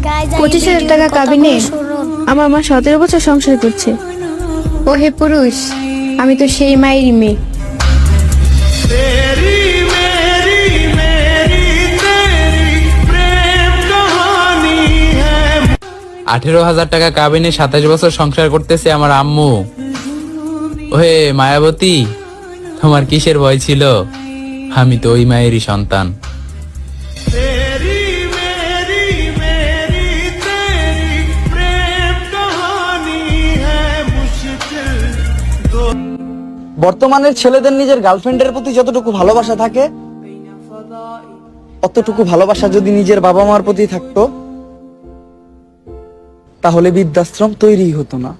25,000 টাকা কাবিনে আমার মা 17 বছর সংসার করছে। ও হে পুরুষ, আমি তো সেই মায়েরই মেয়ে। 18,000 টাকা কাবিনে 27 বছর সংসার করতেছে আমার আম্মু। ওহে মায়াবতী, তোমার কিসের ভয় ছিল? আমি তো ওই মায়েরই সন্তান। বর্তমানের ছেলেদের নিজের গার্লফ্রেন্ডের প্রতি যতটুকু ভালোবাসা থাকে, অতটুকু ভালোবাসা যদি নিজের বাবা মার প্রতি থাকতো, তাহলে বৃদ্ধাশ্রম তৈরি হতো না।